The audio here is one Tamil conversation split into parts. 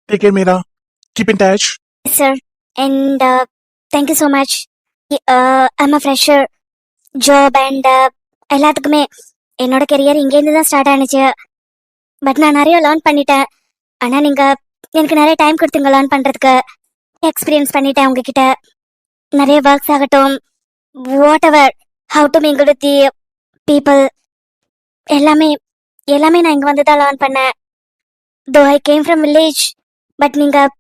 Take care, Meera. Keep in touch. sir. And thank you so much. I'm a fresher job and எல்லாத்துக்குமே என்னோட கெரியர் இங்கேருந்து தான் ஸ்டார்ட் ஆனிச்சு. பட் நான் நிறைய லேர்ன் பண்ணிட்டேன். ஆனால் நீங்கள் எனக்கு நிறைய டைம் கொடுத்துங்க லேர்ன் பண்ணுறதுக்கு. எக்ஸ்பீரியன்ஸ் பண்ணிட்டேன் உங்ககிட்ட. நிறைய ஒர்க்ஸ் ஆகட்டும், what ever, how to mingle with the people, எல்லாமே எல்லாமே நான் இங்கே வந்து தான் லேர்ன் பண்ணேன். தோ I came from village, but நீங்கள்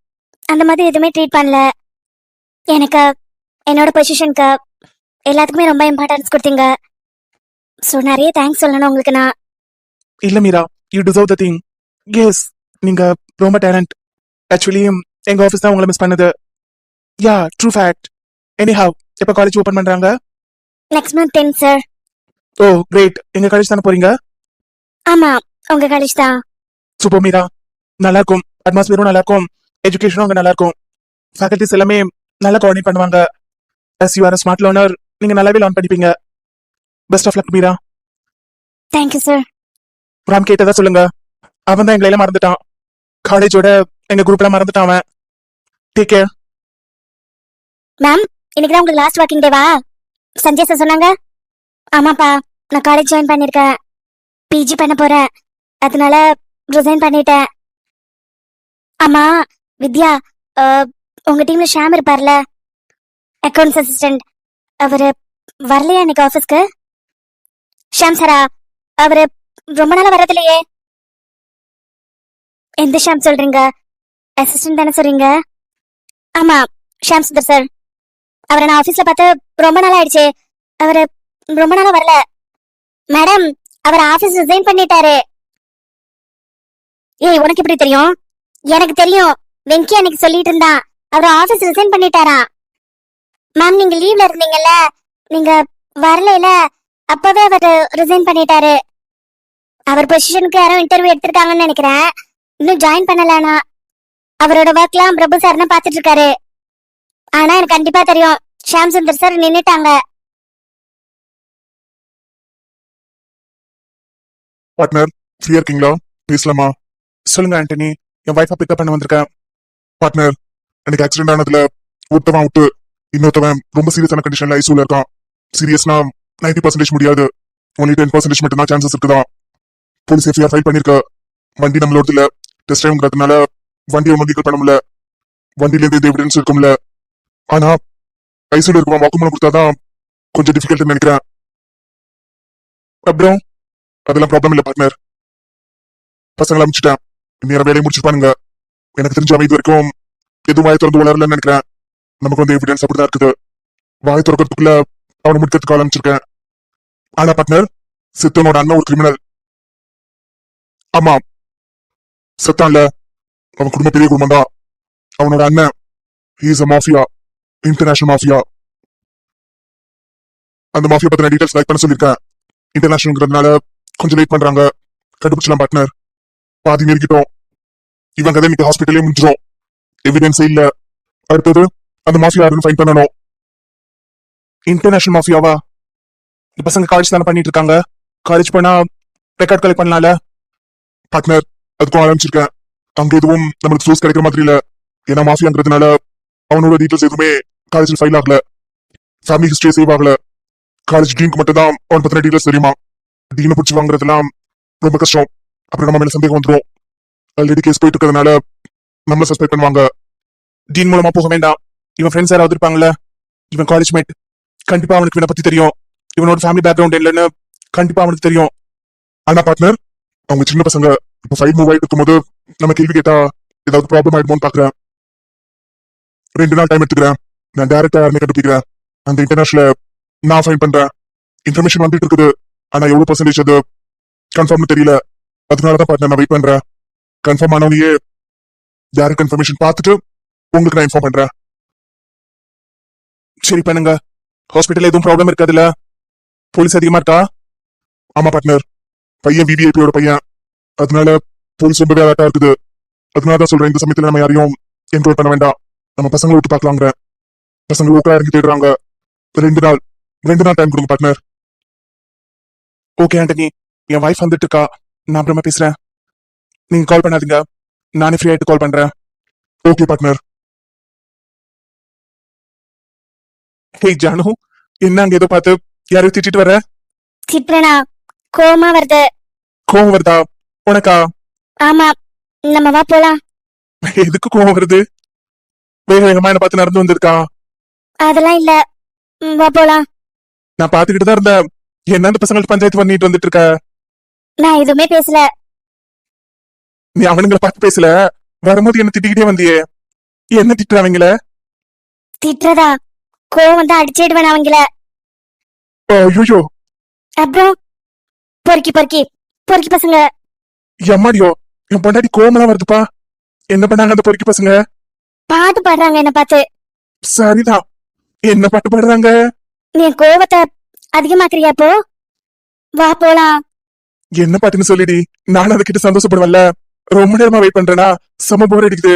அந்த மாதிரி எதுவுமே ட்ரீட் பண்ணல. எனக்கு என்னோட பொசிஷனுக்கு எல்லாத்துக்குமே ரொம்ப இம்பார்ட்டன்ஸ் கொடுத்தீங்க. ஸோ நிறைய தேங்க்ஸ் சொல்லணும் உங்களுக்கு நான். இல்ல Meera, you deserve the thing. Yes, நீங்க ரொம்ப டேலண்ட். ஆக்சுவலி எங்க ஆஃபீஸ் தான் உங்களை மிஸ் பண்ணுது. Yeah, true fact. Anyhow, எப்போ காலேஜ் ஓப்பன் பண்றாங்க? Next month 10 sir. Oh great. எங்க காலேஜ் தானே போறீங்க? ஆமாம், உங்கள் காலேஜ் தான். சூப்பர் மீரா. நல்லா இருக்கும், அட்மாஸ்பியரும் நல்லா இருக்கும், எஜுகேஷனும் அங்கே நல்லா இருக்கும். ஃபேக்கல்டிஸ் எல்லாமே நல்லா கோஆர்டினேட் பண்ணுவாங்க. As you are smart learner, நீங்க நல்லாவே லேர்ன் பண்ணிப்பீங்க. Best of luck Meera. Thank you sir. Ram கேட்டதா சொல்லுங்க. அவன் தான் எங்களை மறந்துட்டான். காலேஜோட எங்க குரூப்ல மறந்துட்டான் அவன். Take care. மேம், இன்னைக்கு தான் உங்களுக்கு லாஸ்ட் ஒர்க்கிங் டேவா? சஞ்சய் சார் சொன்னாங்க. ஆமாப்பா, நான் காலேஜ் ஜாயின் பண்ணியிருக்கேன். பிஜி பண்ண போறேன், அதனால ரிசைன் பண்ணிட்டேன். ஆமா வித்யா, உங்க டீம்ல ஷாம் இருப்பார்ல, அக்கௌண்ட்ஸ் அசிஸ்டன்ட், அவரு வரலையா இன்னைக்கு ஆஃபீஸ்க்கு? ஷாம் சாரா? அவரு ரொம்ப நாளா வர்றதில்லையே. எந்த ஷாம் சொல்றீங்க? அசிஸ்டன்ட் தானே சொல்றீங்க? ஆமா, ஷாம் சுந்தர் சார். அவரை நான் ஆஃபீஸ்ல பார்த்து ரொம்ப நாள் ஆயிடுச்சு. அவரு ரொம்ப நாளா வரல. மேடம், அவர் ஆபீஸ் ரிசைன் பண்ணிட்டாரு. ஏய், உனக்கு எப்படி தெரியும்? எனக்கு தெரியும். வெங்கி அன்னைக்கு சொல்லிட்டு இருந்தான், அவர் ஆபீஸ் ரிசைன் பண்ணிட்டாரா. மேம், நீங்க லீவ்ல இருந்தீங்கல்ல, நீங்க வரல, அப்பவே அவர் ரிசைன் பண்ணிட்டாரு. அவர் பொசிஷனுக்கு யாரோ இன்டர்வியூ எடுத்திருக்காங்கன்னு நினைக்கிறேன். இன்னும் ஜாயின் பண்ணலனா. அவரோட ஒர்க்லாம் பிரபு சார் தான் பாத்துட்டு இருக்காரு. ஆனா எனக்கு கண்டிப்பா தெரியும், ஷாம் சுந்தர் சார் நின்னுட்டாங்க. பார்ட்னர், ஃப்ரீயா இருக்கீங்களா? பேசலாமா? சொல்லுங்க ஆண்டனி, என் வைஃபை பிக்கப் பண்ண வந்திருக்கேன். பார்ட்னர், எனக்கு ஆக்சிடென்ட் ஆனதுல ஒருத்தவன் விட்டு இன்னொருத்தவன் ரொம்ப சீரியஸான கண்டிஷன்ல ஐசூல இருக்கான். சீரியஸ்னா 90% முடியாது, ஒன்லி 10% மட்டும் தான் சான்சஸ் இருக்குதான். போலீஸ் எஃப்ஐஆர் ஃபைல் பண்ணிருக்க. வண்டி நம்மளோட இல்ல, டெஸ்ட் ட்ரைவ்ங்கிறதுனால வண்டியை ஒன்றும் லீகல் பண்ண முடியல. வண்டியில இருந்து எவிடன்ஸ் இருக்கும்ல. ஆனா ஐசூல இருக்கவன் வாக்குமூலம் கொடுத்தாதான் கொஞ்சம் டிஃபிகல்ட் நினைக்கிறேன். அப்புறம் அதெல்லாம் ப்ராப்ளம் இல்ல பார்ட்னர். பசங்களை அனுப்பிச்சிட்டேன், நேரம் வேலையை முடிச்சிருப்பானுங்க. எனக்கு தெரிஞ்ச அவன் இது வரைக்கும் எதுவும் வாயை திறந்து வளரலன்னு நினைக்கிறேன். நமக்கு வந்து எவிடன்ஸ் அப்படிதான் இருக்குது. வாயை திறக்கிறதுக்குள்ள அவனை முடிக்கிறதுக்கு ஆரம்பிச்சிருக்கேன். ஆனா பார்ட்னர், சித்தனோட அண்ணன் ஒரு கிரிமினல். ஆமா, செத்தான்ல, அவன் குடும்ப பெரிய குடும்பம் தான். அவனோட அண்ணன் he's a mafia, international mafia. அந்த மாஃபியா பத்தின டீடைல்ஸ் லைக் பண்ண சொல்லியிருக்கேன். இன்டர்நேஷனல்ங்கிறதுனால கொஞ்சம் லேட் பண்றாங்க. கண்டுபிடிச்சலாம் பார்ட்னர். பாதி நெருக்கிட்டோம். இவன் கதை இன்னைக்கு ஹாஸ்பிட்டலே முடிஞ்சிடும். எவிடன்ஸே இல்ல. அடுத்தது அந்த மாஃபியா யாருன்னு ஃபைன் பண்ணணும். இன்டர்நேஷனல் மாஃபியாவா? இந்த பசங்க காலேஜ் தானே பண்ணிட்டு இருக்காங்க. காலேஜ் போனா ரெக்கார்ட் கலெக்ட் பண்ணலாம்ல. பார்ட்னர், அதுக்கும் ஆரம்பிச்சிருக்கேன். அங்க எதுவும் நம்மளுக்கு சோர்ஸ் கிடைக்கிற மாதிரி இல்ல. ஏன்னா மாஃபியாங்கிறதுனால அவனோட டீட்டெயில்ஸ் எதுவுமே காலேஜில் ஃபைல் ஆகல. ஃபேமிலி ஹிஸ்டரி சேவ் ஆகல. காலேஜ் டீனுக்கு மட்டும் தான் அவன் பத்தின டீட்டெயில்ஸ் தெரியுமா. டீனை பிடிச்சி வாங்குறதுலாம் ரொம்ப கஷ்டம். அப்புறம் நம்ம மேல சந்தேகம் வந்துடும். ஆல்ரெடி கேஸ் போயிட்டு இருக்கிறதுனால நம்மள சஸ்பெக்ட் பண்ணுவாங்க. டீன் மூலமா போக வேண்டாம். இவன் ஃப்ரெண்ட்ஸ் யாராவது இருப்பாங்கல்ல, இவன் காலேஜ் மேட், கண்டிப்பா அவனுக்கு இவனை பத்தி தெரியும். இவனோட ஃபேமிலி பேக்ரவுண்ட் இல்லைன்னு கண்டிப்பா அவனுக்கு தெரியும். ஆனா பார்ட்னர், அவங்க சின்ன பசங்க. இப்போ ஃபைல் மூவ் ஆயிட்டு இருக்கும்போது நம்ம கேள்வி கேட்டா ஏதாவது ப்ராப்ளம் ஆயிடுமோன்னு பாக்குறேன். 2 நாள் டைம் எடுத்துக்கிறேன். நான் டைரக்டா யாருமே கண்டுபிடிக்கிறேன். அந்த இன்டர்நேஷனல் நான் ஃபைன் பண்றேன். இன்ஃபர்மேஷன் வந்துட்டு இருக்குது. ஆனா எவ்வளவு பர்சன்டேஜ் அது கன்ஃபார்ம்னு தெரியல. அதனாலதான் பார்ட்னர் நான் வெயிட் பண்றேன். கன்ஃபார்ம் ஆனவனையே டைரக்ட் கன்ஃபர்மேஷன் பார்த்துட்டு உங்களுக்கு நான் இன்ஃபார்ம் பண்றேன். சரி பண்ணுங்க. ஹாஸ்பிட்டல் எதுவும் ப்ராப்ளம் இருக்காதுல்ல? போலீஸ் அதிகமா இருக்கா? ஆமா பார்ட்னர், பையன் விவிஐபியோட பையன். அதனால போலீஸ் ரொம்பவே அலர்ட்டா இருக்குது. அதனாலதான் சொல்றேன், இந்த சமயத்துல நம்ம யாரையும் என்ரோல் பண்ண வேண்டாம். நம்ம பசங்களை விட்டு பார்க்கலாங்கிற. பசங்க ஓக்கா இறங்கி தேடுறாங்க. 2 நாள் டைம் கொடுங்க பார்ட்னர். ஓகே ஆண்டனி, என் வைஃப் வந்துட்டு இருக்கா. நான் அப்புறமா பேசுறேன். நீங்க கால் பண்ணாதீங்க, நானே ஃப்ரீ ஆயிட்டு கால் பண்றேன். Okay partner. ஹே ஜானு, என்ன அங்க ஏதோ பார்த்து யாரையும் திட்டிட்டு வர? திட்டுறனா? கோவமா வருது. கோவம் வருதா உனக்கா? ஆமா, நம்ம வா போலாம். எதுக்கு கோவம் வருது? வேக வேகமா என்ன பார்த்து நடந்து வந்திருக்கா? அதெல்லாம் இல்ல, வா போலாம். நான் பாத்துக்கிட்டு தான் இருந்தேன். என்ன அந்த பசங்களுக்கு பஞ்சாயத்து பண்ணிட்டு வந்துட்டு இருக்க? நான் எதுவுமே பேசல. நீ அவனுங்களை பார்த்து பேசல, வரும்போது என்ன திட்டிக்கிட்டே வந்தியே. என்ன திட்டுறாங்கள? திட்டுறதா? கோவம் தான் அடிச்சிடுவேன் அவங்கள. ஐயோ, அப்புறம் பொறுக்கி பொறுக்கி பொறுக்கி பசங்க. எம்மாடியோ, என் பொண்டாட்டி கோவமெல்லாம் வருதுப்பா. என்ன பண்ணாங்க அந்த பொறுக்கி பசங்க? பாட்டு பாடுறாங்க என்ன பார்த்து. சரிதான், என்ன பாட்டு பாடுறாங்க? நீ என் கோவத்தை அதிகமாக்குறியா இப்போ? வா போலாம். என்ன பாட்டுன்னு சொல்லிடி, நானும் அதுக்கிட்ட சந்தோஷப்படுவேன்ல. ரொம்ப நேரமா வெயிட் பண்றேனா, செம போர் அடிக்குது.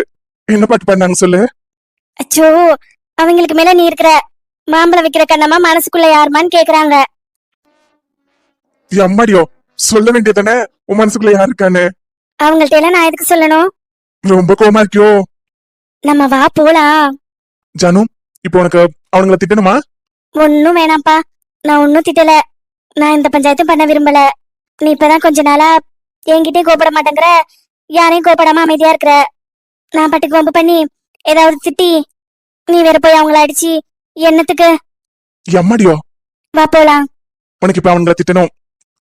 என்ன பாட்டு பாடினாங்க சொல்லு. அச்சோ, அவங்களுக்கு மேல நீ இருக்கிற. மாம்பழம் விக்கிற கண்ணம்மா மனசுக்குள்ள யாருமான்னு கேக்குறாங்க. எம்மாடியோ, சொல்ல வேண்டியதானே உன் மனசுக்குள்ள யாரு இருக்கான்னு. அவங்கள்ட்ட எல்லாம் நான் எதுக்கு சொல்லணும்? ரொம்ப கோவமா இருக்கியோ? நம்ம வா போலாம். ஜானு, இப்போ உனக்கு அவனுங்களை திட்டணுமா? ஒன்னும் வேணாம்ப்பா, நான் ஒன்னும் திட்டல. நான் இந்த பஞ்சாயத்தும் பண்ண விரும்பல. நீ இப்பதான் கொஞ்ச நாளா என்கிட்டயும் கோபப்பட மாட்டேங்கிற, யாரையும் கோபப்படாம அமைதியா இருக்கிற. நான் பாட்டுக்கு வம்பு பண்ணி ஏதாவது திட்டி நீ வேற போய் அவங்கள அடிச்சு என்னத்துக்கு? எம்மாடியோ, வா போலாம். உனக்கு இப்ப அவனுங்களை திட்டணும்,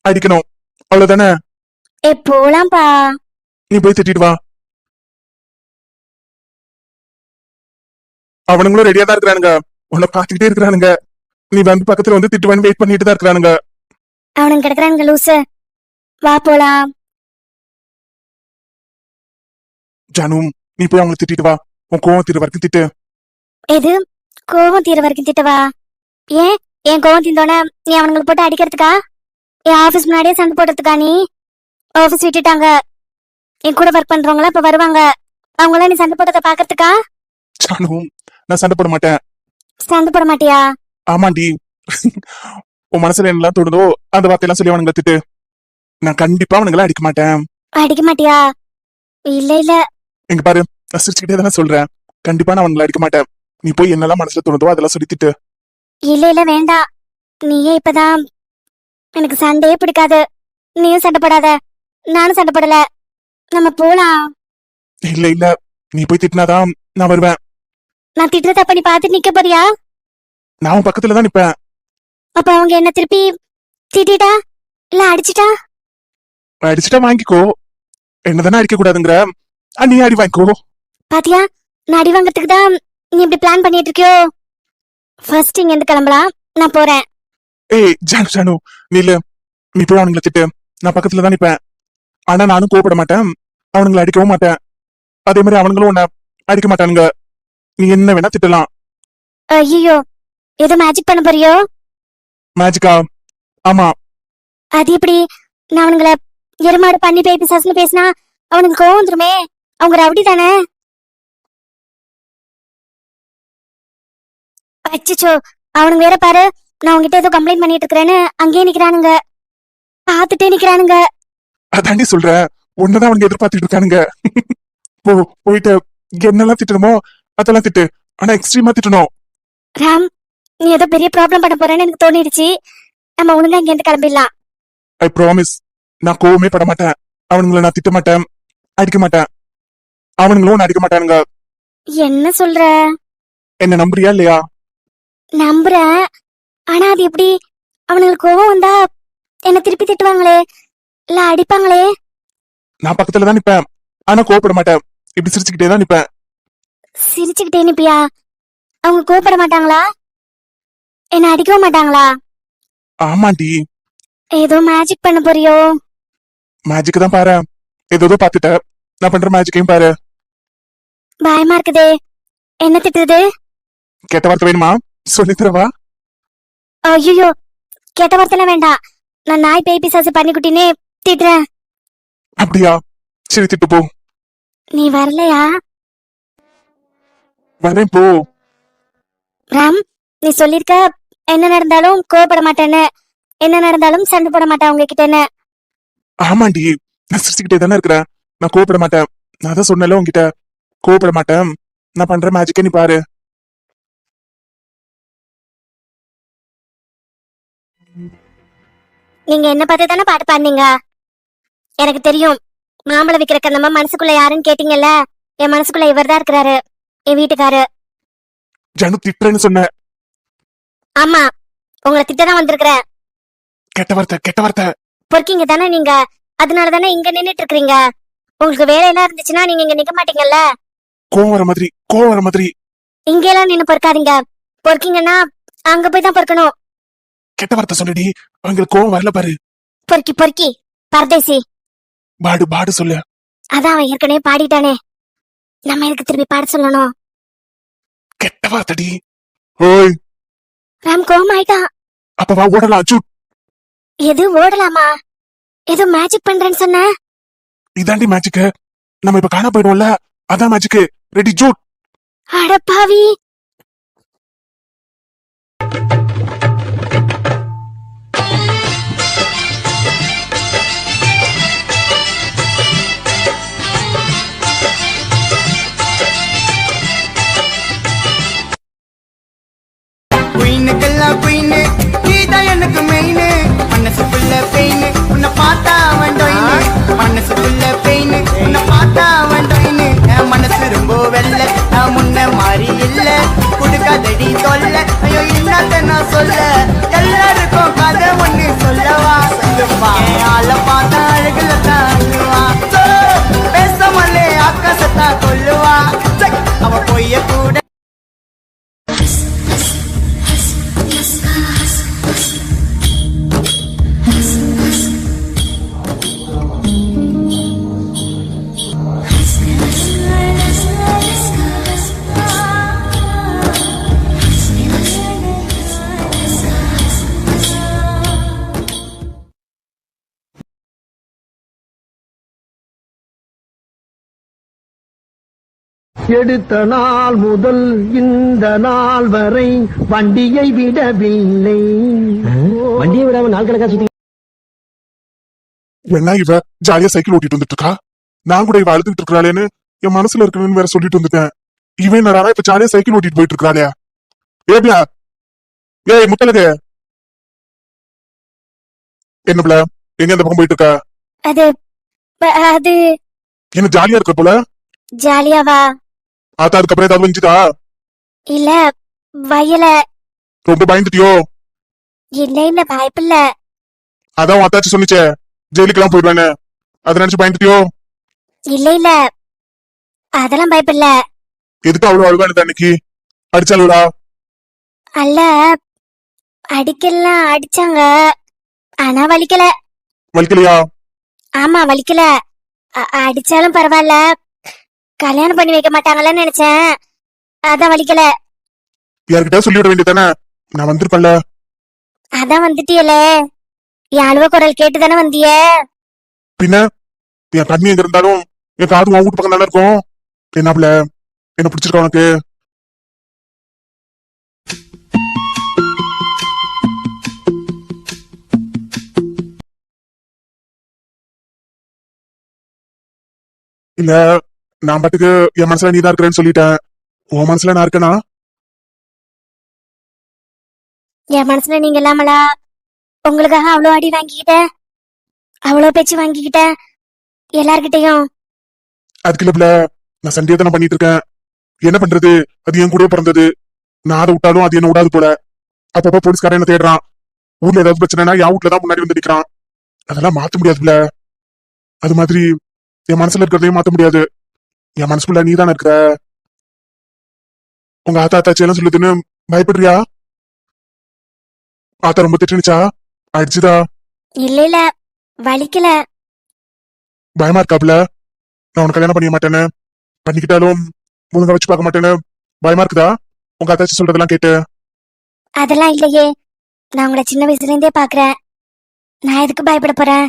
அடிக்கணும், அவ்வளவுதானே? போலாம்ப்பா. நீ போய் திட்டிட்டு வா. அவனுங்களும் ரெடியா தான் இருக்கிறானுங்க, உன்னை பாத்துக்கிட்டே இருக்கிறானுங்க. நீ வந்து பக்கத்துல வந்து திட்டுவான்னு வெயிட் பண்ணிட்டு தான் இருக்கிறானுங்க. அவனுங்க கிடக்குறானுங்க லூசு. வா போலாம். ஜானு, நீ போய் அவங்களை திட்டிட்டு வா. உன் கோவம் தீர வரைக்கும் திட்டு. எது? கோவம் தீர வரைக்கும் திட்டவா? ஏன் என் கோவம் தீர்ந்தோட நீ அவனுங்களை போட்டு அடிக்கிறதுக்கா? என் ஆபீஸ் முன்னாடியே சண்டை போடுறதுக்கா? நீ ஆபீஸ் விட்டுட்டாங்க, என் கூட ஒர்க் பண்றவங்களா இப்ப வருவாங்க. அவங்களாம் நீ சண்டை போட்டதை பாக்குறதுக்கா? ஜானு, நான் சண்டை போட மாட்டேன். சண்டை போட மாட்டியா? ஆமாண்டி, உன் மனசுல என்னெல்லாம் தோணுதோ அந்த வார்த்தையெல்லாம் சொல்லி அவனுங்களை திட்டு. நான் கண்டிப்பா அவனுங்களை அடிக்க மாட்டேன். அடிக்க மாட்டியா? இல்ல இல்ல. எங்க பாரு, நான் சிரிச்சுக்கிட்டே தானே சொல்றேன். கண்டிப்பா நான் அவனுங்களை அடிக்க மாட்டேன். நீ போய் என்னெல்லாம் மனசுல தோணுதோ அதெல்லாம் சொல்லி திட்டு. இல்ல இல்ல வேண்டாம். நீயே இப்பதான் எனக்கு சண்டையே பிடிக்காது. நீயும் சண்டை போடாத, நானும் சண்டை போடல. நம்ம போலாம். இல்ல இல்ல, நீ போய் திட்டினாதான் நான் வருவேன். நான் திட்டுறத அப்ப நீ பாத்துட்டு நிக்க போறியா? நான் உன் பக்கத்துல தான் நிப்பேன். அப்ப அவங்க என்ன திருப்பி திட்டா இல்ல அடிச்சிட்டா? அடிச்சுட்டா வாங்கிக்கோ, என்னதானே அடிக்க கூடாதுங்கிற. நீ அடி வாங்கிக்கோ. பாத்தியா, நான் அடி வாங்கறதுக்கு தான் நீ இப்படி பிளான் பண்ணிட்டு இருக்கியோ? ஃபர்ஸ்ட் இங்க இருந்து கிளம்பலாம், நான் போறேன். ஏய் ஜானு ஜானு, நீ இல்ல, நீ போய் அவனுங்களை திட்டு. நான் பக்கத்துல தான் நிப்பேன். ஆனா நானும் கோவப்பட மாட்டேன், அவனுங்களை அடிக்கவும் மாட்டேன். அதே மாதிரி அவனுங்களும் உன்னை அடிக்க மாட்டானுங்க. நீ என்ன வேணா திட்டலாம். ஐயோ, ஏதோ மேஜிக் பண்ண போறியோ? மேஜிக்கா? ஆமா. அது எப்படி? நான் அவனுங்கள எருமாடு பண்ணி பேய் பிசாசுன்னு பேசினா அவனுக்கு கோவம் வந்துருமே. அவங்க ரவுடி தானே. அச்சச்சோ, அவனுங்க வேற பாரு, நான் உங்ககிட்ட ஏதோ கம்ப்ளைண்ட் பண்ணிட்டு இருக்கிறேன்னு அங்கேயே நிக்கிறானுங்க, பாத்துட்டே நிக்கிறானுங்க. அதாண்டி சொல்றேன், உன்னதான் அவனுங்க எதிர்பார்த்துட்டு இருக்கானுங்க. போயிட்டு என்னெல்லாம் திட்டணுமோ அதெல்லாம் திட்டு, ஆனா எக்ஸ்ட்ரீமா திட்டணும். ராம், நீ ஏதோ பெரிய ப்ராப்ளம் பண்ண போறேன்னு எனக்கு தோணிடுச்சு. நம்ம ஒழுங்கா இங்க இருந்து கிளம்பிடலாம். ஐ ப்ராமிஸ், நான் கோவமே பட மாட்டேன். அவனுங்களை நான் திட்ட மாட்டேன், அடிக்க மாட்டேன். அவனுங்களும் நான் அடிக்க மாட்டானுங்க. என்ன சொல்ற? என்ன நம்புறியா இல்லையா? நம்புறேன், ஆனா அது எப்படி? அவனுங்களுக்கு கோவம் வந்தா என்ன திருப்பி திட்டுவாங்களே, இல்ல அடிப்பாங்களே. நான் பக்கத்துல தான் நிப்பேன், ஆனா கோவப்பட மாட்டேன். இப்படி சிரிச்சுக்கிட்டே தான் நிப்பேன். சிரிச்சுக்கிட்டே நிப்பியா? அவங்க கோவப்பட மாட்டாங்களா? என்ன அடிக்கவும் மாட்டாங்களா? ஆமாண்டி, ஏதோ மேஜிக் பண்ண போறியோ? மேஜிக் தான் பாரு. ஏதோ பாத்துட்ட, நான் பண்ற மேஜிக்கையும் பாரு. பயமா இருக்குதே, என்ன திட்டுறது? கெட்ட வார்த்தை வேணுமா? சொல்லி தரவா? ஐயோ, கெட்ட வார்த்தைலாம் வேண்டாம். நான் நாய் பேய் பிசாசு பண்ணிக்குட்டினே திட்டுறேன். அப்படியா? சரி திட்டு போ. நீ வரலையா? வரேன் போ. ராம், நீ சொல்லிருக்க என்ன நடந்தாலும் கோவப்பட மாட்டேன்னு, என்ன நடந்தாலும் சண்டை போட மாட்டேன் உங்ககிட்டன்னு. ஆமாண்டி, நான் சிரிச்சுக்கிட்டே தானே இருக்கிறேன். நான் கோவப்பட மாட்டேன். நான் தான் சொன்னல உங்ககிட்ட, கோவப்பட மாட்டேன். நான் பண்ற மேஜிக்கே நீ பாரு. நீங்க என்ன பார்த்து தானே பாட்டு பாடுனீங்க. எனக்கு தெரியும். மாம்பழம் விக்கிற கந்தம்மா மனசுக்குள்ள யாருன்னு கேட்டீங்கல்ல, என் மனசுக்குள்ள இவர்தான் இருக்கிறாரு, என் வீட்டுக்காரு. ஜனு திட்டுறேன்னு சொன்ன. ஆமா, உங்களை திட்டதான் வந்திருக்கிறேன். கெட்ட வார்த்தை கெட்ட வார்த்தை. பொறுக்கீங்க தானே நீங்க, அதனால தானே இங்க நின்னுட்டு இருக்கிறீங்க. உங்களுக்கு வேலை எல்லாம் இருந்துச்சுன்னா நீங்க இங்க நிக்க மாட்டீங்கல்ல. கோவம் வர மாதிரி. இங்க எல்லாம் நின்னு பொறுக்காதீங்க. பொறுக்கீங்கன்னா அங்க போய் தான் பொறுக்கணும். கெட்ட வார்த்தை சொல்லுடி. அவங்களுக்கு கோவம் வரல பாரு. பொறுக்கி பரதேசி. பாடு சொல்லு. அதான் அவன் ஏற்கனவே பாடிட்டானே, நம்ம எனக்கு திருப்பி பாட சொல்லணும். கெட்ட வார்த்தைடி. ஓய், ராம் கோவம் ஆயிட்டான். அப்ப வா ஓடலாம். அச்சூட். எது ஓடலாமா? ஏதோ மேஜிக் பண்றேன்னு சொன்ன. இதாண்டி மேஜிக்கு. நம்ம இப்ப காணா போயிடுவோம்ல, அதான் மேஜிக்கு. Ready Jude. அடப்பாவி. குயினுக்கெல்லாம் குயினு நீதான் எனக்கு மெயினு. மனசுக்குள்ள பெயினு உன்னை பார்த்தா வண்டோயினு. மனசுக்குள்ள பெயினு உன்னை பார்த்தா வண்டோயினு. என் மனசு ரொம்ப வெள்ள, நான் முன்ன மாறி இல்ல. குடுக்காதடி தொல்ல, ஐயோ என்னத்த நான் சொல்ல. எல்லாருக்கும் கதை ஒண்ணு சொல்லவா சொல்லுவா. என் ஆளை பார்த்தா அழகுல தான் அழுவா. பேசாமலே ஆக்காசத்தா கொல்லுவா. அவ பொய்ய கூட எடுத்த நாள் முதல் இந்த நாள் வரை வண்டியை விடவில்லை. வண்டியை விடாம நாள் கணக்கா சுத்தி என்ன இவ ஜாலியா சைக்கிள் ஓட்டிட்டு வந்துட்டு இருக்கா? நான் கூட இவ அழுதுட்டு இருக்கிறாளேன்னு என் மனசுல இருக்கணும்னு வேற சொல்லிட்டு வந்துட்டேன். இவன் என்னடா இப்ப ஜாலியா சைக்கிள் ஓட்டிட்டு போயிட்டு இருக்காளே. ஏபியா, ஏய் முத்தலகு, என்ன பிள்ள எங்க இந்த பக்கம் போயிட்டு இருக்கா? அது என்ன ஜாலியா இருக்க போல? ஜாலியாவா? ஆத்தா அதுக்கப்புறம் ஏதாவது வந்துச்சுதா? இல்ல வயல. ரொம்ப பயந்துட்டியோ? இல்ல பயப்பில்ல. அதான் உன் அத்தாச்சி சொன்னிச்சே ஜெயிலுக்கு எல்லாம் போயிடுவானு, அதை நினைச்சு பயந்துட்டியோ? இல்ல அதெல்லாம் பயப்பில்ல. எதுக்கு அவ்வளவு அழுவானது அன்னைக்கு? அடிச்சாலுடா? அல்ல, அடிக்கலாம் அடிச்சாங்க, ஆனா வலிக்கல. வலிக்கலையா? ஆமா வலிக்கல. அடிச்சாலும் பரவாயில்ல, கல்யாணம் பண்ணி வைக்க மாட்டாங்கன்னு நினைச்சேன், அதான் வலிக்கல. யார்கிட்ட சொல்லிவிட வேண்டியதானே? நான் வந்திருப்பேன்ல. அதான் வந்துட்டியலே, என் அழுவ குரல் கேட்டுதானே வந்திய. பின்ன என் கண்ணி எங்க இருந்தாலும் என் காது உன் வீட்டு பக்கம் தானே இருக்கும். என்னாப்ல என்ன பிடிச்சிருக்க உனக்கு? இல்ல, நான் பாட்டுக்கு என் மனசுல நீதான் இருக்கிறேன்னு சொல்லிட்டேன். உன் மனசுல நான் இருக்கேனா? என் மனசுல நீங்க இல்லாமலா உங்களுக்காக அவ்வளோ அடி வாங்கிக்கிட்டேன், அவ்வளோ பேச்சு வாங்கிக்கிட்டேன் எல்லார்கிட்டையும். அதுக்கு இல்ல, நான் சண்டையை தானே பண்ணிட்டு இருக்கேன். என்ன பண்றது, அது என் கூட பிறந்தது. நான் அதை விட்டாலும் அது என்ன விடாது போல. அப்பப்ப போலீஸ்காரன் என்ன தேடுறான். ஊர்ல ஏதாவது பிரச்சனைனா என் வீட்டுல தான் முன்னாடி வந்து நிக்கிறான். அதெல்லாம் மாத்த முடியாதுல. அது மாதிரி என் மனசுல இருக்கிறதையும் மாத்த முடியாது. என் மனசுக்குள்ள நீ தானே இருக்கிற. உங்க ஆத்தா ஆத்தாச்சி எல்லாம் சொல்லுதுன்னு பயப்படுறியா? ஆத்தா ரொம்ப திட்டுனுச்சா? அடிச்சுதா? இல்ல வலிக்கல. பயமா இருக்காப்ல? நான் உனக்கு கல்யாணம் பண்ணிக்க மாட்டேன்னு, பண்ணிக்கிட்டாலும் முழுங்க வச்சு பார்க்க மாட்டேன்னு பயமா இருக்குதா உங்க அத்தாச்சி சொல்றதெல்லாம் கேட்டு? அதெல்லாம் இல்லையே, நான் உங்களை சின்ன வயசுல இருந்தே பாக்குறேன். நான் எதுக்கு பயப்பட போறேன்?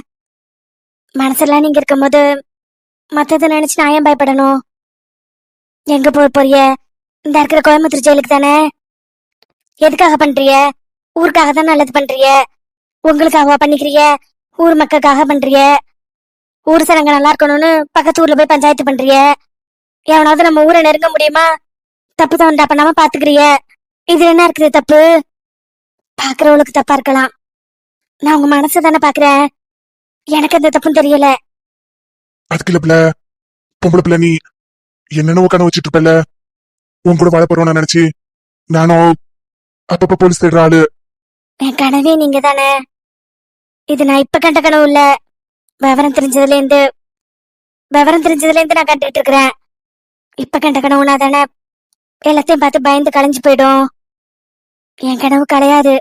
மனசெல்லாம் நீங்க இருக்கும் போது மத்தத நினைச்சு நான் ஏன் பயப்படணும்? எங்க போறிய? இந்த இருக்கிற கோயம்புத்தூர் ஜெயிலுக்கு தானே. எதுக்காக பண்றிய? ஊருக்காக தான் நல்லது பண்றிய. உங்களுக்காக பண்ணிக்கிறிய? ஊர் மக்களுக்காக பண்றிய. ஊர் சனங்க நல்லா இருக்கணும்னு பக்கத்து ஊர்ல போய் பஞ்சாயத்து பண்றிய. எவனாவது நம்ம ஊரை நெருங்க முடியுமா? தப்பு தவண்டா பண்ணாம பாத்துக்கிறிய, இது என்ன இருக்குது தப்பு? பாக்குறவளுக்கு தப்பா இருக்கலாம், நான் உங்க மனசை தானே பாக்குறேன். எனக்கு எந்த தப்பும் தெரியல. அதுக்கு இல்ல பிள்ளை, பொம்பளை பிள்ளை நீ என்னென்னவோ கனவு வச்சுட்டு இருப்பல, உன் கூட வாழ போறோம் நினைச்சு நானும் அப்பப்ப போலீஸ் தேடுற ஆளு. என் கனவே நீங்க தானே. இது நான் இப்ப கண்ட கனவு இல்ல, விவரம் தெரிஞ்சதுல இருந்து நான் கண்டுட்டு இருக்கிறேன். இப்ப கண்ட கனவுனா தானே எல்லாத்தையும் பார்த்து பயந்து களைஞ்சு போயிடும். என் கனவு கலையாது.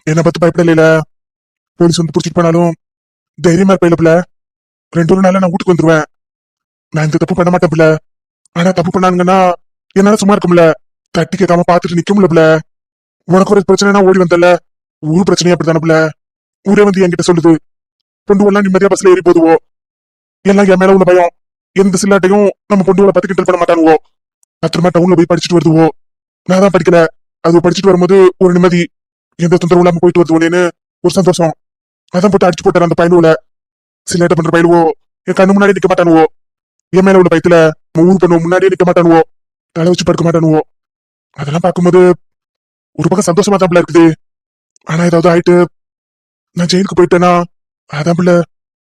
என்ன பார்த்து பயப்படல, போலீஸ் வந்து புடிச்சிட்டு போனாலும் தைரியமா இருப்ப பிள்ளை. 2 நாள்ல நான் வீட்டுக்கு வந்துருவேன். நான் இந்த தப்பு பண்ண மாட்டேன் பிள்ளை. ஆனா தப்பு பண்ணானுங்கன்னா என்னால சும்மா இருக்கும்ல, தட்டி கேட்காம பாத்துட்டு நிக்க முடியல பிள்ளை. உனக்கு ஒரு பிரச்சனைனா ஓடி வந்தல, ஊர் பிரச்சனையா அப்படித்தானே பிள்ளை. ஊரே வந்து என்கிட்ட சொல்லுது, பொண்டு எல்லாம் நிம்மதியா பஸ்ல ஏறி போதுவோ, எல்லாம் என் மேல உள்ள பயம். எந்த சில்லாட்டையும் நம்ம பொண்டுகளை பார்த்து கிண்டல் பண்ண மாட்டானுவோ. பத்திரமா டவுன்ல போய் படிச்சுட்டு வருதுவோ. நான் தான் படிக்கல, அது படிச்சுட்டு வரும்போது ஒரு நிம்மதி, எந்த தொந்தரவு இல்லாம போயிட்டு வருதுவோன்னு ஒரு சந்தோஷம். அதான் போட்டு அடிச்சு போட்டார் அந்த பயலுவோல. சில்லாட்ட பண்ற பயலுவோ என் கண்ணு முன்னாடி நிக்க மாட்டானுவோ. என் மேல உள்ள பயத்துல ஊர் பண்ணுவோம் முன்னாடியே நிக்க மாட்டானுவோ, தலை வச்சு படுக்க மாட்டானுவோ. அதெல்லாம் பார்க்கும்போது ஒரு பக்கம் சந்தோஷமா தான் பிள்ளை இருக்குது. ஆனா ஏதாவது ஆயிட்டு நான் ஜெயிலுக்கு போயிட்டேன்னா அதான் பிள்ளை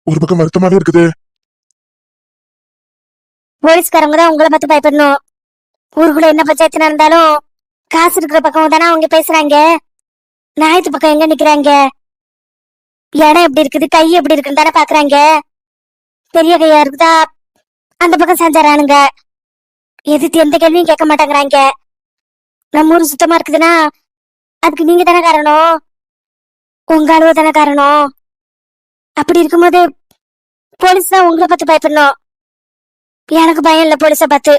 ஒரு பக்கம் வருத்தமாவே இருக்குது. போலீஸ்காரங்க தான் உங்களை பார்த்து பயப்படணும். ஊருக்குள்ள என்ன பஞ்சாயத்து நடந்தாலும் காசு இருக்கிற பக்கம் தானே அவங்க பேசுறாங்க. நாயத்து பக்கம் எங்க நிக்கிறாங்க? இடம் எப்படி இருக்குது, கை எப்படி இருக்குன்னு தானே பாக்குறாங்க. பெரிய கையா இருக்குதா அந்த பக்கம் செஞ்சாரானுங்க. எதிர்த்து எந்த கேள்வியும் கேட்க மாட்டேங்கிறாங்க. நம்ம ஊரு சுத்தமா இருக்குதுன்னா அதுக்கு நீங்க தானே காரணம், உங்க அளவு தானே காரணம். அப்படி இருக்கும்போது போலீஸ் தான் உங்களை பார்த்து பயப்படணும். எனக்கு பயம் இல்ல போலீஸ பார்த்து.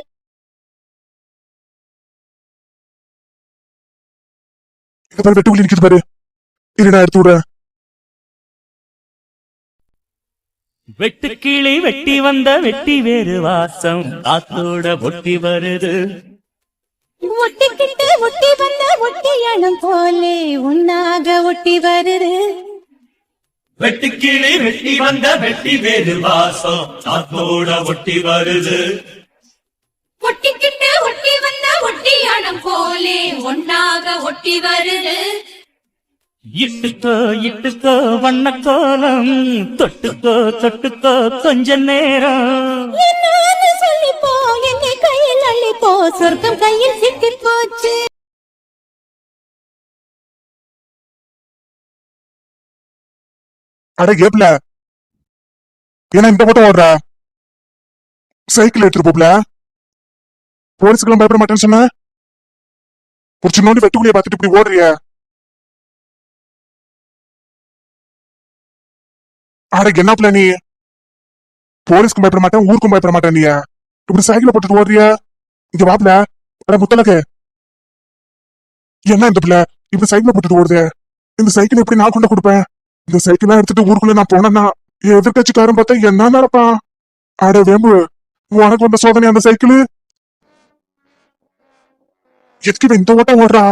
இந்த பாரு வெட்டுக்குள்ளி நிக்குது பாரு, இரு நான் எடுத்து விடுறேன். வெட்டுக்கிளி வெட்டி வந்த வெட்டி வேறு வாசம் காத்தோட ஒட்டி வருது. ஒட்டிக்கிட்டு ஒட்டி வந்த ஒட்டியானம் போலே உன்னாக ஒட்டி வருது. வெட்டுக்கிளி வெட்டி வந்த வெட்டி வேறு வாசம் காத்தோட ஒட்டி வருது. ஒட்டிக்கிட்டு ஒட்டி வந்த ஒட்டியானம் போலே ஒன்னாக ஒட்டி வருது. இட்டுக்கோ இட்டுக்கோ வண்ணக்கோலம், தொட்டுக்கோ தொட்டுக்கோ கொஞ்ச நேரம். என்னன்னு சொல்லிப்போ என்னை கையில் அள்ளிப்போ, சொர்க்கம் கையில் சிக்கி போச்சு. அட ஏப்ல ஏன்னா இந்த பக்கம் ஓடுற சைக்கிள் எடுத்துட்டு போப்ல, போலீஸுக்கெல்லாம் பயப்பட மாட்டேன்னு சொன்ன, ஒரு சின்னோண்டி வெட்டுக்குள்ளிய பார்த்துட்டு இப்படி ஓடுறிய. அட என்ன பிள்ளை நீ, போலீஸ்க்கும் பயப்பட மாட்டேன் ஊருக்கும் பயப்பட மாட்டேன், நீ இப்படி சைக்கிளை போட்டுட்டு ஓடுறிய. இங்க வாப்ல, அட முத்தலக்கு என்ன இந்த பிள்ளை இப்படி சைக்கிளை போட்டுட்டு ஓடுது. இந்த சைக்கிள் எப்படி நான் கொண்டு கொடுப்பேன்? இந்த சைக்கிள் எடுத்துட்டு ஊருக்குள்ள நான் போனேன்னா எதிர்கட்சிக்காரன் பார்த்தா என்ன நடப்பான்? அட வேம்பு, உனக்கு வந்த சோதனை அந்த சைக்கிள். எதுக்கு இந்த ஓட்டம் ஓடுறா?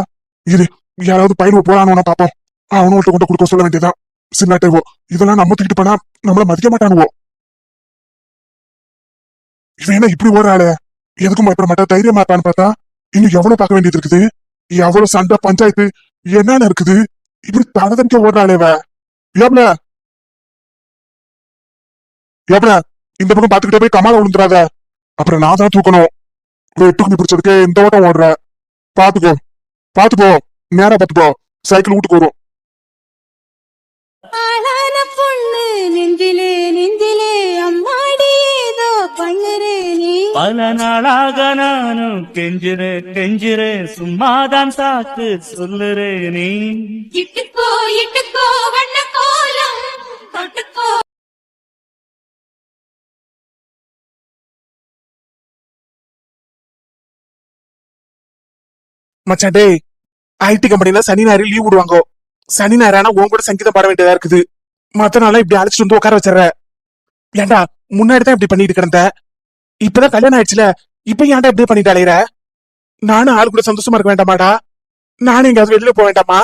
இரு யாராவது பயிர் போறானு பாப்போம். அவனு ஓட்ட கொண்டு கொடுக்க சொல்ல வேண்டியதான். சின்னாட்டேவோ இதெல்லாம் நம்ம தூக்கிட்டு போனா நம்மள மதிக்க மாட்டானுவோ. இவன் என்ன இப்படி ஓடுறாளே, எதுக்கும் பயப்பட மாட்டா, தைரியமா இருப்பான்னு பார்த்தா இன்னும் எவ்வளவு பார்க்க வேண்டியது இருக்குது. எவ்வளவு சண்டை பஞ்சாயத்து என்னென்ன இருக்குது. இப்படி தனதனிக்க ஓடுறாளேவ. ஏப்ல ஏப்ல இந்த பக்கம் பாத்துக்கிட்டே போய் கமால விழுந்துடாத, அப்புறம் நான் தான் தூக்கணும். வெட்டுக்குனி பிடிச்சதுக்கு இந்த ஓட்டம் ஓடுற. பாத்துக்கோ பாத்துப்போ, நேரா பாத்துப்போ, சைக்கிள் வீட்டுக்கு வரும். ஆளான பொண்ணு நெஞ்சிலே நெஞ்சிலே அம்மாடி ஏதோ பண்ணுறே நீ. பல நாளாக நானும் கெஞ்சுறேன் சும்மாதான் சாக்கு சொல்லுறேன் நீ. இட்டுக்கோ இட்டுக்கோ வண்ண கோலம் தொட்டுக்கோ. மச்சான் டேய், ஐடி கம்பெனில சனி ஞாயிறு லீவ் விடுவாங்க. சனி ஞாயிறானா உன் கூட சங்கீதம் பாட வேண்டியதா இருக்குது. மத்த நாளா இப்படி அழைச்சிட்டு வந்து உட்கார வச்சிடற. ஏன்டா முன்னாடிதான் இப்படி பண்ணிட்டு கிடந்த, இப்பதான் கல்யாணம் ஆயிடுச்சுல, இப்ப ஏன்டா இப்படியே பண்ணிட்டு அலையிற? நானும் ஆள் கூட சந்தோஷமா இருக்க வேண்டாமாடா? நானும் எங்கயாவது வெளியில போக வேண்டாமா?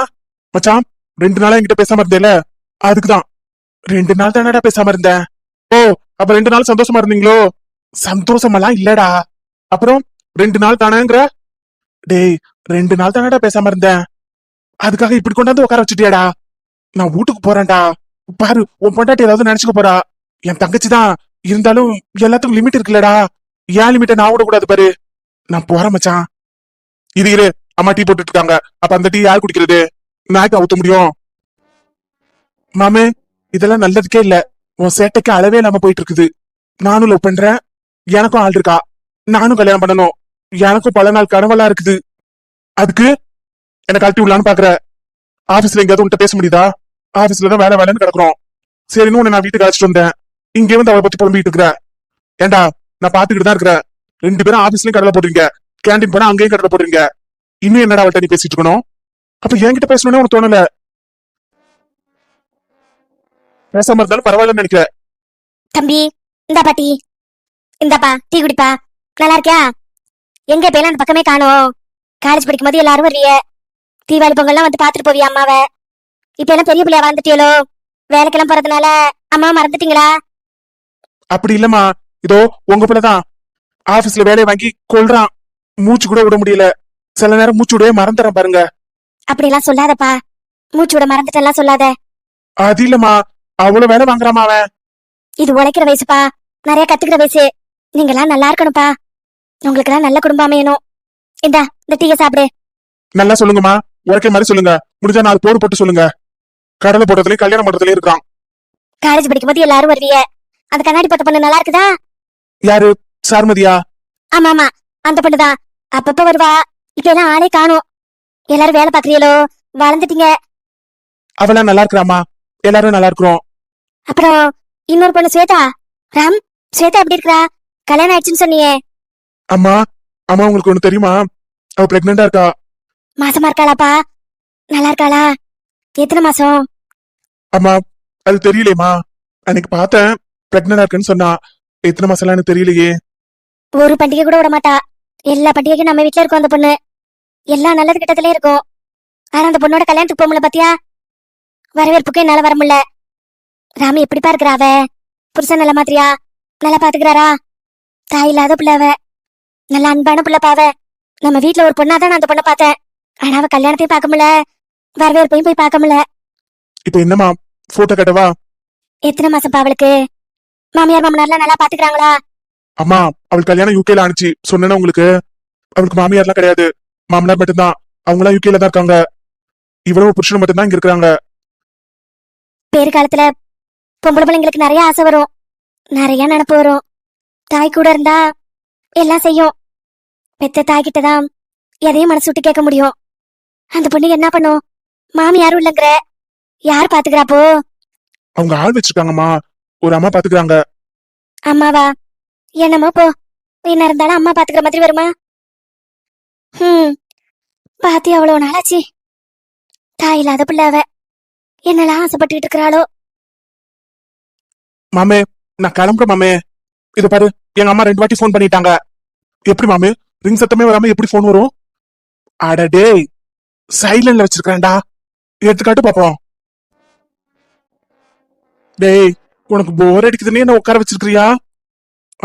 மச்சான் 2 நாளா என்கிட்ட பேசாம இருந்தேல, அதுக்குதான். 2 நாள் தானடா பேசாம இருந்தேன். ஓ அப்ப 2 நாள் சந்தோஷமா இருந்தீங்களோ? சந்தோஷமெல்லாம் இல்லடா. அப்புறம் 2 நாள் தானேங்கிற? டேய் 2 நாள் தானடா பேசாம இருந்தேன், அதுக்காக இப்படி கொண்டாந்து உட்கார வச்சுட்டியாடா. நான் வீட்டுக்கு போறேன்டா. பாரு உன் பொண்டாட்டி ஏதாவது நினைச்சுக்க போறா. என் தங்கச்சி தான், இருந்தாலும் எல்லாத்துக்கும் லிமிட் இருக்குல்லடா. ஏன் லிமிட்ட நான் விடக்கூடாது பாரு. நான் போறேன் மச்சான். இரு அம்மா டீ போட்டுட்டு இருக்காங்க. அப்ப அந்த டீ யார் குடிக்கிறது? நாய்க்கு ஊத்த முடியும்? மாமே இதெல்லாம் நல்லதுக்கே இல்ல. உன் சேட்டைக்கு அளவே இல்லாம போயிட்டு இருக்குது. நானும் லவ் பண்றேன், எனக்கும் ஆள் இருக்கா, நானும் கல்யாணம் பண்ணணும், எனக்கும் பல நாள் கனவெல்லாம் இருக்குது. அதுக்கு என்ன கழட்டி விடலான்னு பாக்குற? ஆபீஸ்ல எங்கேயாவது உன்கிட்ட பேச முடியுதா? ஆபீஸ்லதான் வேலைன்னு கிடக்குறோம். சரின்னு உன்னை நான் வீட்டுக்கு அழைச்சிட்டு வந்தேன். இங்கே வந்து அவளை பத்தி புலம்பிட்டு இருக்கிற. ஏண்டா நான் பாத்துக்கிட்டு தான் இருக்கிறேன். 2 பேரும் ஆபீஸ்லயும் கடலை போடுறீங்க, கேண்டீன் போனா அங்கேயும் கடலை போடுறீங்க. இன்னும் என்னடா அவள்கிட்ட நீ பேசிட்டு இருக்கணும்? அப்ப என்கிட்ட பேசணும்னே உனக்கு தோணல? பேசாம இருந்தாலும் பரவாயில்லன்னு நினைக்கிறேன். தம்பி இந்தா பாட்டி, இந்தாப்பா டீ குடிப்பா. நல்லா இருக்கியா? எங்க இப்ப எல்லாம் அந்த பக்கமே காணோம். காலேஜ் படிக்கும் போது எல்லாரும் வருவிய, தீபாவளி பொங்கல்லாம் வந்து பாத்துட்டு போவியா அம்மாவை. இப்ப எல்லாம் பெரிய பிள்ளையா வாழ்ந்துட்டியலோ, வேலைக்கெல்லாம் போறதுனால அம்மா மறந்துட்டீங்களா? அப்படி இல்லம்மா, இதோ உங்க பிள்ளைதான் ஆபீஸ்ல வேலையை வாங்கி கொள்றான். மூச்சு கூட விட முடியல. சில நேரம் மூச்சு விடவே மறந்துறேன் பாருங்க. அப்படி எல்லாம் சொல்லாதப்பா, மூச்சு விட மறந்துட்டெல்லாம் சொல்லாத. அது இல்லம்மா, அவ்வளவு வேலை வாங்குறாமா அவன். இது உழைக்கிற வயசுப்பா, நிறைய கத்துக்கிற வயசு. நீங்க எல்லாம் நல்லா இருக்கணும்ப்பா. உங்களுக்கு எல்லாம் நல்ல குடும்பம் அமையணும். இந்தா இந்த டீயை சாப்பிடு. நல்லா சொல்லுங்கம்மா, உரைக்க மாதிரி சொல்லுங்க. முடிஞ்சா 4 போடு போட்டு சொல்லுங்க. கடலை போடுறதுலயும் கல்யாணம் பண்றதுலயும் இருக்கான். காலேஜ் படிக்கும் போது எல்லாரும் வருவிய, அந்த கண்ணாடி போட்ட பொண்ணு நல்லா இருக்குதா? யாரு? சார்மதியா? ஆமா ஆமா, அந்த பொண்ணுதான். அப்பப்ப வருவா, இப்ப எல்லாம் ஆளே காணும். எல்லாரும் வேலை பாக்குறீங்களோ, வளர்ந்துட்டீங்க. அவெல்லாம் நல்லா இருக்கிறாமா, எல்லாரும் நல்லா இருக்கிறோம். அப்புறம் இன்னொரு பொண்ணு ஸ்வேதா. ராம், ஸ்வேதா எப்படி இருக்கா? கல்யாணம் ஆயிடுச்சுன்னு சொன்னியே. அம்மா அம்மா உங்களுக்கு ஒண்ணு தெரியுமா? அவ பிரெக்னெண்டா இருக்கா. மாசமா இருக்காளாப்பா? நல்லா இருக்காளா? எத்தனை மாசம்? அம்மா அது தெரியலையேம்மா. அன்னைக்கு பார்த்தேன், பிரெக்னெண்டா இருக்குன்னு சொன்னா. எத்தனை மாசம்லாம் எனக்கு தெரியலையே. ஒரு பண்டிகை கூட விட மாட்டா. எல்லா பண்டிகைக்கும் நம்ம வீட்டுல இருக்கும் அந்த பொண்ணு. எல்லா நல்லது கிட்டத்திலே இருக்கும். ஆனா அந்த பொண்ணோட கல்யாணத்துக்கு போக முடியல பாத்தியா? வரவேற்புக்கு என்னால வர முடியல. ராமி எப்படிப்பா இருக்கிறா அவ? புருஷன் நல்ல மாதிரியா? நல்லா பாத்துக்கிறாரா? தாய் இல்லாத பிள்ளை அவ, நல்ல அன்பான பிள்ளை பாவ. நம்ம வீட்டுல ஒரு பொண்ணாதான் நான் அந்த பொண்ணை பார்த்தேன். ஆனா அவ கல்யாணத்தையும் பார்க்க முடியல, வரவேற்பையும் போய் பார்க்க முடியல. இப்ப என்னம்மா, போட்டோ கட்டவா? எத்தனை மாசம் அவளுக்கு? மாமியார் மாமனார்லாம் நல்லா பாத்துக்கிறாங்களா? அம்மா அவள் கல்யாணம் யூகேல ஆனிச்சு சொன்னேன்னா உங்களுக்கு. அவளுக்கு மாமியார்லாம் கிடையாது, மாமனார் மட்டும்தான். அவங்களாம் யூகேல தான் இருக்காங்க. இவ்வளவு புருஷன் மட்டும்தான் இங்க இருக்கிறாங்க. பேரு காலத்துல பொம்பளை பிள்ளைங்களுக்கு நிறைய ஆசை வரும், நிறைய நினப்பு வரும். தாய் கூட இருந்தா எல்லாம் செய்யும். பெத்த தாய்கிட்டதான் எதையும் மனசு விட்டு கேட்க முடியும். அந்த பொண்ணு என்ன பண்ணும்? மாமி யாரும் இல்லைங்கிற, யார் பாத்துக்கிறாப்போ? அவங்க ஆள் வச்சிருக்காங்கம்மா, ஒரு அம்மா பாத்துக்கிறாங்க. அம்மாவா? என்னமோ போ, என்ன இருந்தாலும் அம்மா பாத்துக்கிற மாதிரி வருமா? பாத்தி அவ்வளவு நாளாச்சு. தாய் இல்லாத பிள்ளை அவ, என்னெல்லாம் ஆசைப்பட்டுக்கிட்டு இருக்கிறாளோ. மாமே நான் கிளம்புறேன் மாமே. இத பாரு, எங்க அம்மா 2 வாட்டி போன் பண்ணிட்டாங்க. எப்படி மாமே, ரிங் சத்தமே வராம எப்படி போன் வரும்? அட டேய், சைலண்ட்ல வச்சிருக்கேன்டா, எடுத்துக்காட்டு பாப்போம். டேய் உனக்கு போர் அடிக்குதுன்னு என்ன உட்கார வச்சிருக்கிறியா?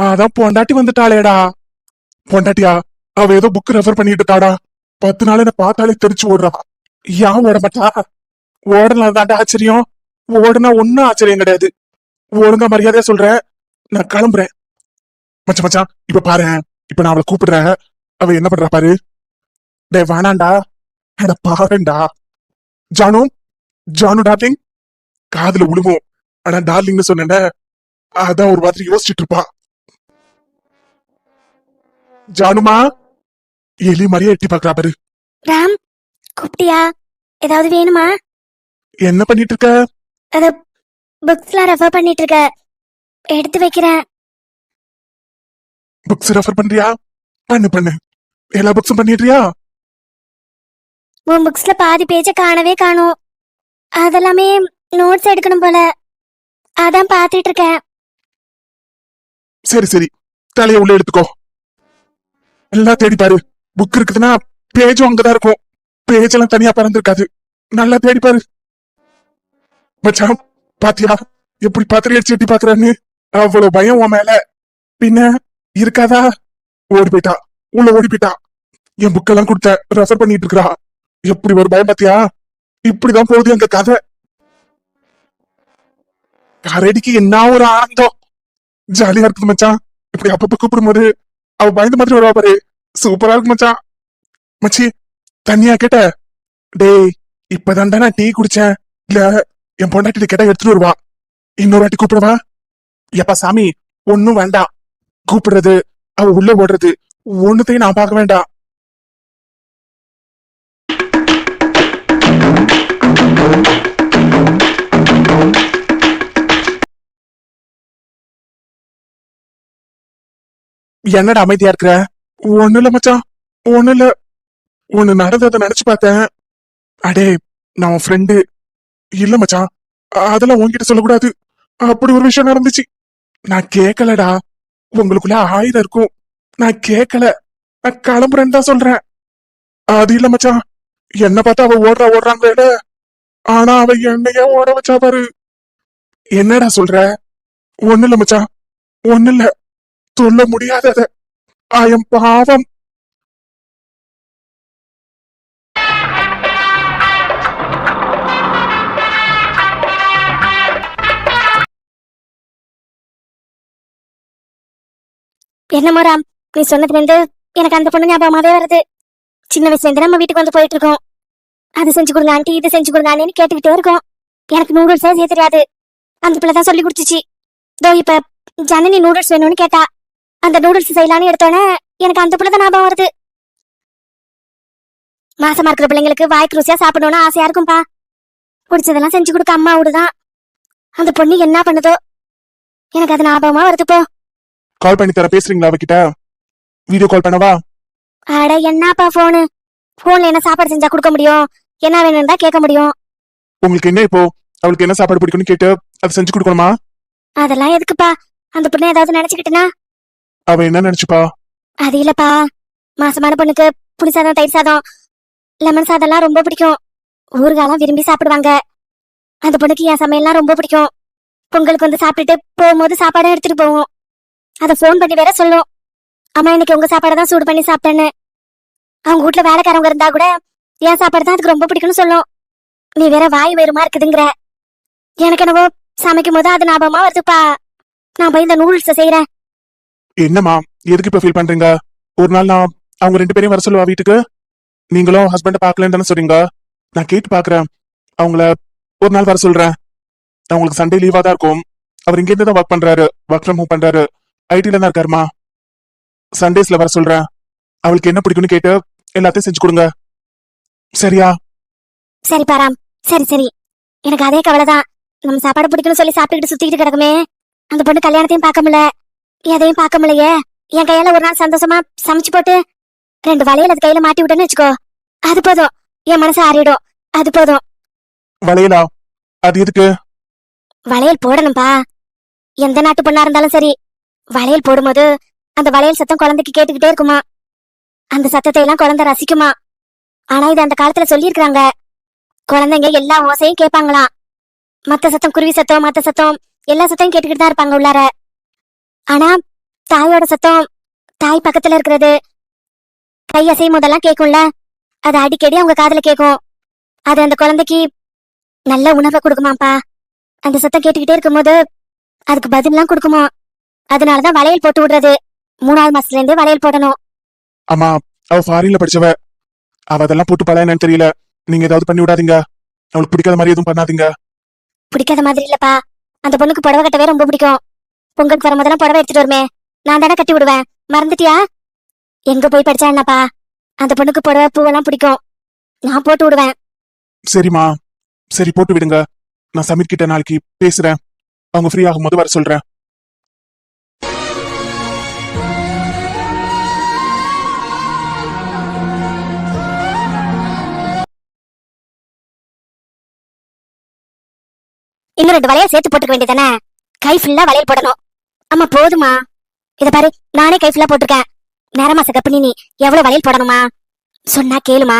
அதான் பொண்டாட்டி வந்துட்டாளேடா. பொண்டாட்டியா? அவ ஏதோ புக் ரெஃபர் பண்ணிட்டு இருக்காடா. 10 நாள் என்ன பார்த்தாலே தெரிச்சு ஓடுறா. ஏன் ஓட மாட்டா? ஓடலாம் தாண்டா ஆச்சரியம், ஓடுனா ஒன்னும் ஆச்சரியம் கிடையாது. ஒழுங்கா மரியாதையா சொல்றேன், நான் கிளம்புறேன். மச்சான் மச்சான் இப்ப பாரு, இப்ப நான் அவளை கூப்பிடுறேன், அவ என்ன பண்றா பாரு. டே வேணாண்டா, அட பாருண்டா. ஜானு, ஜானு டார்லிங். காதுல உழுவும், ஆனா டார்லிங்னு சொன்னேன்ல, அதான் ஒரு மாதிரி யோசிச்சுட்டு இருப்பா. ஜானுமா, எலி மாதிரியே எட்டி பாக்குறா பாரு. ராம், கூப்பிட்டியா? ஏதாவது வேணுமா? என்ன பண்ணிட்டு இருக்க? அது புக்ஸ்லாம் ரெஃபர் பண்ணிட்டு இருக்க, எடுத்து வைக்கிறேன். புக்ஸ் ரெஃபர் பண்றியா? பண்ணு பண்ணு, எல்லா புக்ஸும் பண்ணிடுறியா? உன் புக்ஸ்ல பாதி பேஜ காணவே காணும். அதெல்லாமே நோட்ஸ் எடுக்கணும் போல, அதான் பாத்துட்டு இருக்கேன். சரி சரி, தலைய உள்ள எடுத்துக்கோ. எல்லாம் தேடி பாரு. புக் இருக்குதுன்னா பேஜும் அங்கதான் இருக்கும். பேஜ் எல்லாம் தனியா பறந்துருக்காது. நல்லா தேடி பாரு. மச்சான் பாத்தியா எப்படி பாத்திரம் அடிச்சு எட்டி பாக்குறான்னு? அவ்வளவு பயம் உன் மேல. பின்ன இருக்காதா? ஓடி போயிட்டா, உள்ள ஓடி போயிட்டா. என் புக்கெல்லாம் கொடுத்த ரெஃபர் பண்ணிட்டு இருக்கா. எப்படி ஒரு பயம் பாத்தியா? இப்படிதான் போகுது எங்க கதை. கரடிக்கு என்ன ஒரு ஆனந்தம், ஜாலியா இருக்குது மச்சான். இப்படி அப்பப்ப கூப்பிடும்போது அவ பயந்த மாதிரி வருவா பாரு, சூப்பரா இருக்கு மச்சான். மச்சி, தண்ணியா கேட்ட? டேய், இப்பதான்டா நான் டீ குடிச்சேன். இல்ல என் பொண்டாட்டி கேட்டா எடுத்துட்டு வருவா. இன்னொரு வாட்டி கூப்பிடுவா? எப்பா சாமி, ஒன்னும் வேண்டாம். கூப்பிடுறது, அவ உள்ள ஓடுறது, ஒண்ணுத்தையும் நான் பார்க்க வேண்டாம். என்னடா அமைதியா இருக்கிற? ஒண்ணு இல்ல மச்சான், ஒண்ணு இல்ல. ஒண்ணு நடந்ததை நினைச்சு பார்த்தேன். அடே, நான் உன் ஃப்ரெண்டு. இல்ல மச்சான், அதெல்லாம் உன்கிட்ட சொல்லக்கூடாது. அப்படி ஒரு விஷயம் நடந்துச்சு. நான் கேட்கலடா. உங்களுக்குள்ள 1000 இருக்கும், நான் கேட்கல. நான் கிளம்புறேன்னு தான் சொல்றேன். அது இல்ல மச்சான், என்ன பார்த்தா அவ ஓடுறாங்களே, ஆனா அவ என்னைய ஓட வச்சா பாரு. என்னடா சொல்ற? ஒண்ணு இல்ல மச்சான், ஒண்ணு இல்ல. சொல்ல முடியாதத. ஆயம் பாவம். என்னமோ ராம், நீ சொன்னதுல இருந்து எனக்கு அந்த பொண்ணு ஞாபகமாவே வருது. சின்ன வயசுல இருந்து நம்ம வீட்டுக்கு வந்து போயிட்டு இருக்கோம். அது செஞ்சு கொடுங்க ஆண்டி, இது செஞ்சு கொடுங்க ஆண்டின்னு கேட்டுக்கிட்டே இருக்கோம். எனக்கு நூடுல்ஸே செய்ய தெரியாது. அந்த பிள்ளை தான் சொல்லி கொடுத்துச்சு. இதோ இப்ப ஜனனி நூடுல்ஸ் வேணும்னு கேட்டா, அந்த நூடுல்ஸ் செய்யலான்னு எடுத்தோன்னே எனக்கு அந்த பிள்ளை தான் ஞாபகம் வருது. மாசமா இருக்கிற பிள்ளைங்களுக்கு வாய்க்கு ருசியா சாப்பிடணும்னு ஆசையா இருக்கும்பா. பிடிச்சதெல்லாம் செஞ்சு கொடுக்க அம்மாவோடுதான். அந்த பொண்ணு என்ன பண்ணுதோ, எனக்கு அது ஞாபகமா வருது போ. கால் பண்ணி தர பேசுறீங்களா அவகிட்ட? வீடியோ கால் பண்ணவா? அட என்னப்பா போனு? போன்ல என்ன சாப்பாடு செஞ்சா கொடுக்க முடியும்? என்ன வேணும்னு தான் கேட்க முடியும். உங்களுக்கு என்ன இப்போ? அவளுக்கு என்ன சாப்பாடு பிடிக்கும்னு கேட்டு அதை செஞ்சு கொடுக்கணுமா? அதெல்லாம் எதுக்குப்பா? அந்த பொண்ணு ஏதாவது நினைச்சுக்கிட்டுனா? அவ என்ன நினைச்சுப்பா? அது இல்லப்பா, மாசமான பொண்ணுக்கு புளி சாதம், தயிர் சாதம், லெமன் சாதம் எல்லாம் ரொம்ப பிடிக்கும். ஊறுகாலாம் விரும்பி சாப்பிடுவாங்க. அந்த பொண்ணுக்கு என் சமையல்லாம் ரொம்ப பிடிக்கும். பொங்கலுக்கு வந்து சாப்பிட்டுட்டு போகும்போது சாப்பாடும் எடுத்துட்டு போவோம். அதை போன் பண்ணி வேற சொல்லும், அம்மா இன்னைக்கு உங்க சாப்பாடை தான் சூடு பண்ணி சாப்பிட்டேன்னு. அவங்க வீட்டுல வேலைக்காரவங்க இருந்தா கூட என் சாப்பாடு தான் அதுக்கு ரொம்ப பிடிக்கும்னு சொல்லும். நீ வேற வாய் வேறுமா இருக்குதுங்கிற. எனக்கு என்னவோ சமைக்கும் போது அது ஞாபகமா வருதுப்பா. நான் போய் இந்த நூடுல்ஸை செய்யறேன். என்னம்மா, எதுக்கு இப்ப ஃபீல் பண்றீங்க? ஒரு நாள் நான் அவங்க 2 பேரையும் வர சொல்லுவா வீட்டுக்கு. நீங்களும் ஹஸ்பண்ட பாக்கலன்னு தானே சொல்றீங்க. நான் கேட்டு பாக்குறேன். அவங்கள ஒரு நாள் வர சொல்றேன். அவங்களுக்கு சண்டே லீவா தான் இருக்கும். அவர் இங்க இருந்து தான் ஒர்க் பண்றாரு, ஒர்க் ஃப்ரம் ஹோம் பண்றாரு. ஐடில தான் இருக்காருமா. சண்டேஸ்ல வர சொல்றேன். அவளுக்கு என்ன பிடிக்கும்னு கேட்டு எல்லாத்தையும் செஞ்சு கொடுங்க, சரியா? சரி பாராம், சரி சரி. எனக்கு அதே கவலைதான். நம்ம சாப்பாடு பிடிக்கும்னு சொல்லி சாப்பிட்டுக்கிட்டு சுத்திக்கிட்டு கிடக்குமே. அந்த பொண்ணு கல்யாணத்தையும் பார்க்க முடியல, எதையும் பார்க்க முடியலையே. என் கையால ஒரு நாள் சந்தோஷமா சமைச்சு போட்டு 2 வளையல் அது கையில மாட்டி விட்டேன்னு வச்சுக்கோ, அது போதும். என் மனசு ஆறிடும், அது போதும். வளையலா? அது எதுக்கு? வளையல் போடணும்பா. எந்த நாட்டு பொண்ணா இருந்தாலும் சரி, வளையல் போடும்போது அந்த வளையல் சத்தம் குழந்தைக்கு கேட்டுக்கிட்டே இருக்குமா. அந்த சத்தத்தை எல்லாம் குழந்தை ரசிக்குமா. ஆனா இது அந்த காலத்துல சொல்லியிருக்காங்க, குழந்தைங்க எல்லா ஓசையும் கேட்பாங்களாம். மத்த சத்தம், குருவி சத்தம், மத்த சத்தம், எல்லா சத்தம் கேட்டுக்கிட்டு தான் இருப்பாங்க உள்ளார. ஆனா தாயோட சத்தம், தாய் பக்கத்துல இருக்கிறது, கை அசையும் போதெல்லாம் கேட்கும்ல, அது அடிக்கடி அவங்க காதுல கேட்கும். அது அந்த குழந்தைக்கு நல்ல உணர்வை கொடுக்குமாப்பா. அந்த சத்தம் கேட்டுக்கிட்டே இருக்கும்போது அதுக்கு பதிலாம் கொடுக்குமா. அதனாலதான் வளையல் போட்டு விடுறது. 3ஆவது மாசத்துல இருந்தே வளையல் போடணும். ஆமா, அவ ஃபாரின்ல படிச்சவ. அவ அதெல்லாம் போட்டு பழ என்னன்னு தெரியல. நீங்க ஏதாவது பண்ணி விடாதீங்க. அவளுக்கு பிடிக்காத மாதிரி எதுவும் பண்ணாதீங்க. பிடிக்காத மாதிரி இல்லப்பா, அந்த பொண்ணுக்கு புடவை கட்டவே ரொம்ப பிடிக்கும். பொங்கலுக்கு வரும்போதெல்லாம் புடவை எடுத்துட்டு வருமே, நான் தானே கட்டி விடுவேன். மறந்துட்டியா? எங்க போய் படிச்சா என்னப்பா, அந்த பொண்ணுக்கு புடவை பூவெல்லாம் பிடிக்கும். நான் போட்டு விடுவேன். சரிம்மா, சரி போட்டு விடுங்க. நான் சமீர் கிட்ட நாளைக்கு பேசுறேன். அவங்க ஃப்ரீ ஆகும்போது வர சொல்றேன். இன்னும் 2 வளையல் சேர்த்து போட்டுக்க வேண்டியதானே? கை ஃபுல்லா வளையல் போடணும். ஆமா போதுமா? இத பாரு, நானே கை ஃபுல்லா போட்டிருக்கேன். நேரமா கர்ப்பிணி, நீ எவ்வளவு வளையல் போடணுமா? சொன்னா கேளுமா?